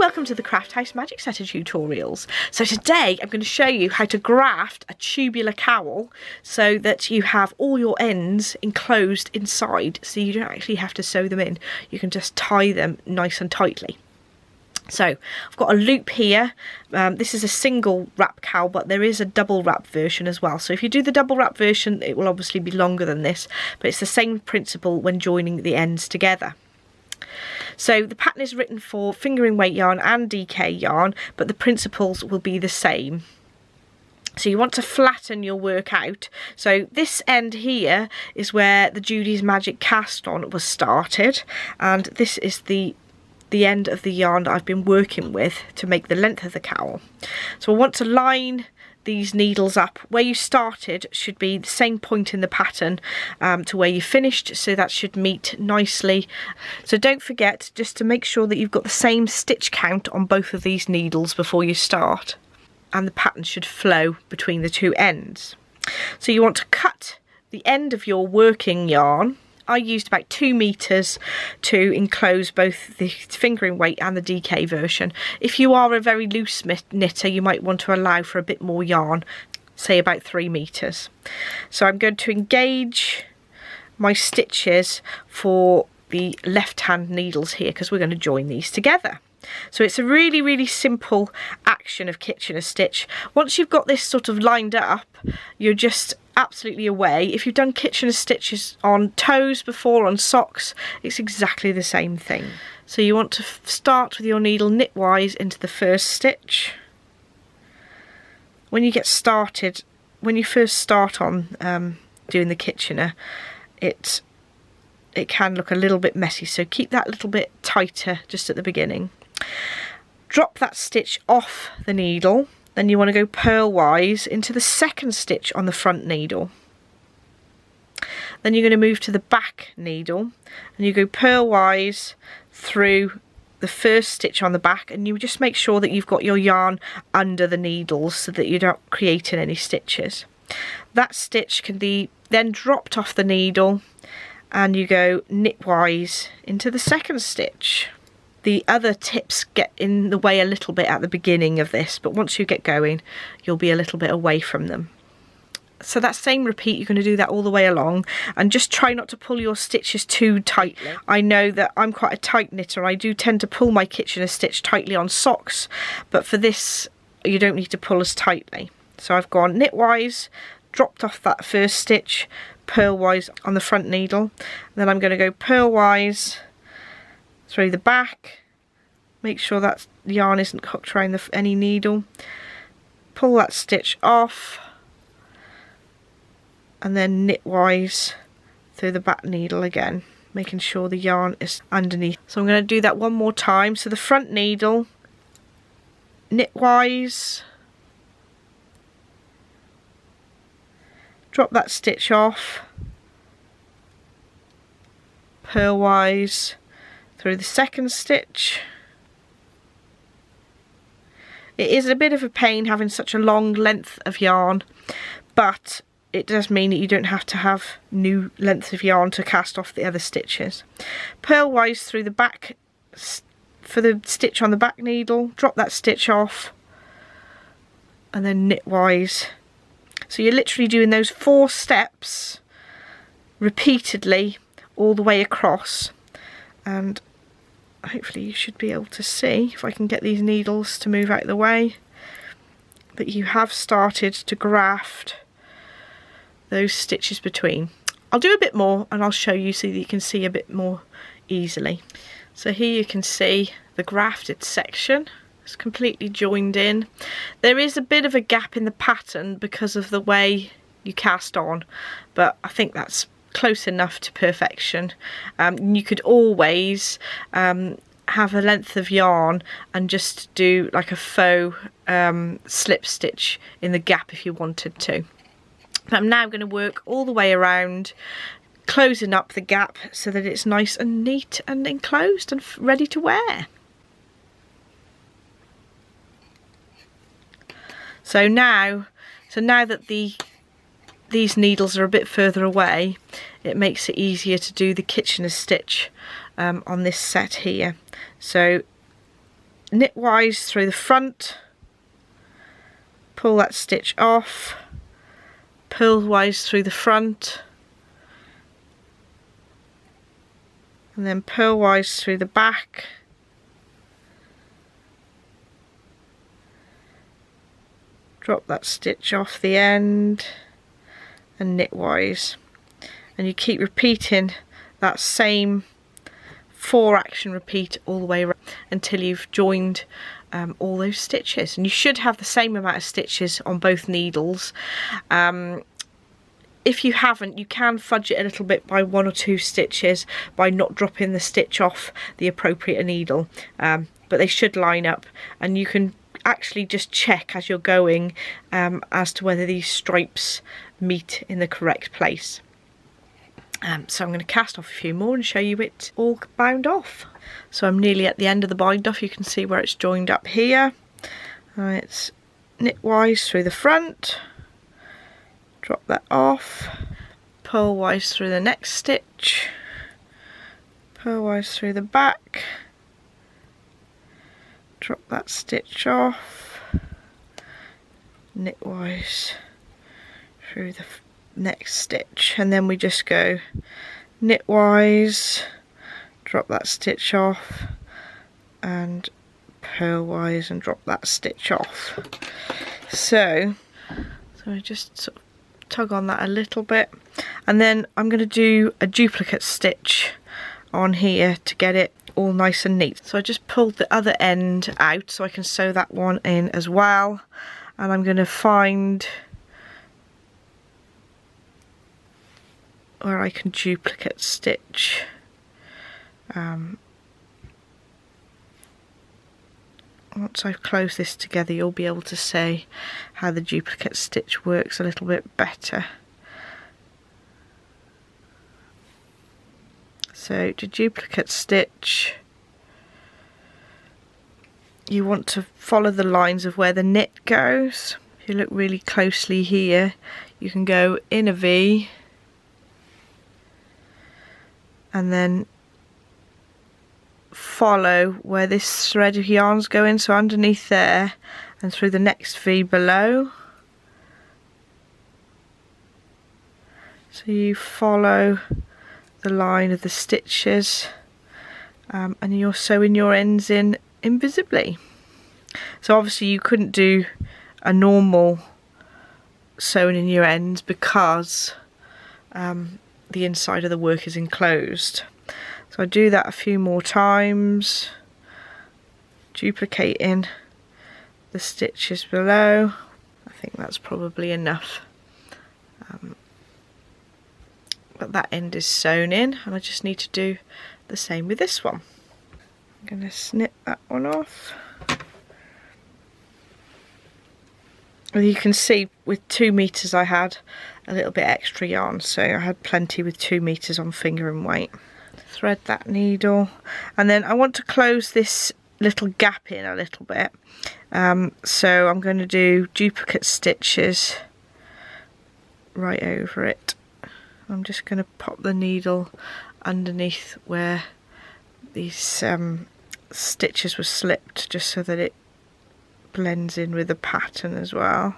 welcome to the Craft House Magic Setter tutorials. So today I'm going to show you how to graft a tubular cowl so that you have all your ends enclosed inside, so you don't actually have to sew them in. You can just tie them nice and tightly. So I've got a loop here. This is a single wrap cowl, but there is a double wrap version as well. So if you do the double wrap version, it will obviously be longer than this, but it's the same principle when joining the ends together. So the pattern is written for fingering weight yarn and DK yarn, but the principles will be the same. So you want to flatten your work out. So this end here is where the Judy's Magic cast on was started, and this is the end of the yarn that I've been working with to make the length of the cowl. So I want to line these needles up. Where you started should be the same point in the pattern to where you finished, so that should meet nicely. So don't forget just to make sure that you've got the same stitch count on both of these needles before you start, and the pattern should flow between the two ends. So you want to cut the end of your working yarn. I used about 2 meters to enclose both the fingering weight and the DK version. If you are a very loose knitter, you might want to allow for a bit more yarn, say about 3 meters. So I'm going to engage my stitches for the left hand needles here, because we're going to join these together. So it's a really simple action of Kitchener stitch. Once you've got this sort of lined up, you're just absolutely away. If you've done Kitchener stitches on toes before, on socks, it's exactly the same thing. So you want to start with your needle knitwise into the first stitch. When you get started, when you first start on doing the Kitchener, it can look a little bit messy, so keep that a little bit tighter just at the beginning. Drop that stitch off the needle, then you want to go purlwise into the second stitch on the front needle. Then you're going to move to the back needle and you go purlwise through the first stitch on the back, and you just make sure that you've got your yarn under the needles so that you're not creating any stitches. That stitch can be then dropped off the needle and you go knitwise into the second stitch. The other tips get in the way a little bit at the beginning of this, but once you get going, you'll be a little bit away from them. So that same repeat, you're going to do that all the way along, and just try not to pull your stitches too tightly. I know that I'm quite a tight knitter. I do tend to pull my Kitchener stitch tightly on socks, but for this, you don't need to pull as tightly. So I've gone knitwise, dropped off that first stitch, purlwise on the front needle, then I'm going to go purlwise through the back, make sure that yarn isn't hooked around any needle, pull that stitch off, and then knitwise through the back needle again, making sure the yarn is underneath. So I'm going to do that one more time. So the front needle, knitwise, drop that stitch off, purlwise through the second stitch. It is a bit of a pain having such a long length of yarn, but it does mean that you don't have to have new lengths of yarn to cast off the other stitches. Purlwise through the back for the stitch on the back needle, drop that stitch off, and then knitwise. So you're literally doing those 4 steps repeatedly all the way across, and hopefully you should be able to see, if I can get these needles to move out of the way, that you have started to graft those stitches between. I'll do a bit more and I'll show you so that you can see a bit more easily. So here you can see the grafted section. It's completely joined in. There is a bit of a gap in the pattern because of the way you cast on, but I think that's close enough to perfection. You could always have a length of yarn and just do like a faux slip stitch in the gap if you wanted to. I'm now going to work all the way around, closing up the gap so that it's nice and neat and enclosed and ready to wear. So now that these needles are a bit further away, it makes it easier to do the Kitchener stitch on this set here. So knitwise through the front, pull that stitch off, purlwise through the front, and then purlwise through the back, drop that stitch off the end, and knitwise, and you keep repeating that same 4 action repeat all the way around until you've joined all those stitches. And you should have the same amount of stitches on both needles. If you haven't, you can fudge it a little bit by 1 or 2 stitches by not dropping the stitch off the appropriate needle, but they should line up, and you can actually just check as you're going as to whether these stripes meet in the correct place. So I'm going to cast off a few more and show you it all bound off. So I'm nearly at the end of the bind off. You can see where it's joined up here. It's knitwise through the front, drop that off, purlwise through the next stitch, purlwise through the back, drop that stitch off, knitwise through the next stitch, and then we just go knitwise, drop that stitch off, and purlwise and drop that stitch off. So I just sort of tug on that a little bit, and then I'm going to do a duplicate stitch on here to get it all nice and neat. So I just pulled the other end out so I can sew that one in as well, and I'm going to find where I can duplicate stitch. Once I've closed this together, you'll be able to see how the duplicate stitch works a little bit better. So to duplicate stitch, you want to follow the lines of where the knit goes. If you look really closely here, you can go in a V and then follow where this thread of yarn's going, so underneath there and through the next V below. So you follow the line of the stitches, and you're sewing your ends in invisibly. So obviously you couldn't do a normal sewing in your ends because the inside of the work is enclosed. So I do that a few more times, duplicating the stitches below. I think that's probably enough. But that end is sewn in, and I just need to do the same with this one. I'm going to snip that one off. Well, you can see with 2 meters I had a little bit extra yarn, so I had plenty with 2 meters on finger and weight. Thread that needle, and then I want to close this little gap in a little bit, so I'm going to do duplicate stitches right over it. I'm just going to pop the needle underneath where these stitches were slipped, just so that it blends in with the pattern as well.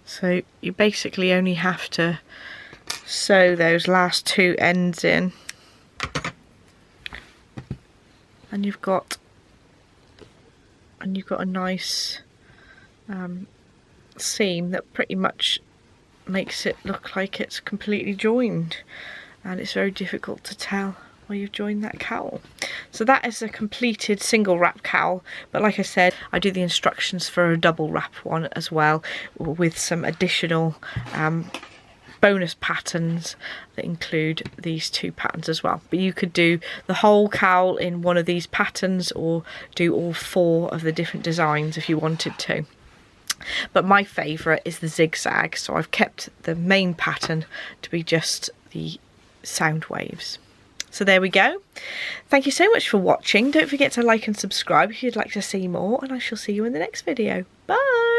So you basically only have to sew those last 2 ends in, and you've got a nice seam that pretty much makes it look like it's completely joined, and it's very difficult to tell where you've joined that cowl. So that is a completed single wrap cowl, but like I said, I do the instructions for a double wrap one as well, with some additional bonus patterns that include these 2 patterns as well. But you could do the whole cowl in one of these patterns, or do all 4 of the different designs if you wanted to. But my favourite is the zigzag, so I've kept the main pattern to be just the sound waves. So there we go. Thank you so much for watching. Don't forget to like and subscribe if you'd like to see more, and I shall see you in the next video. Bye!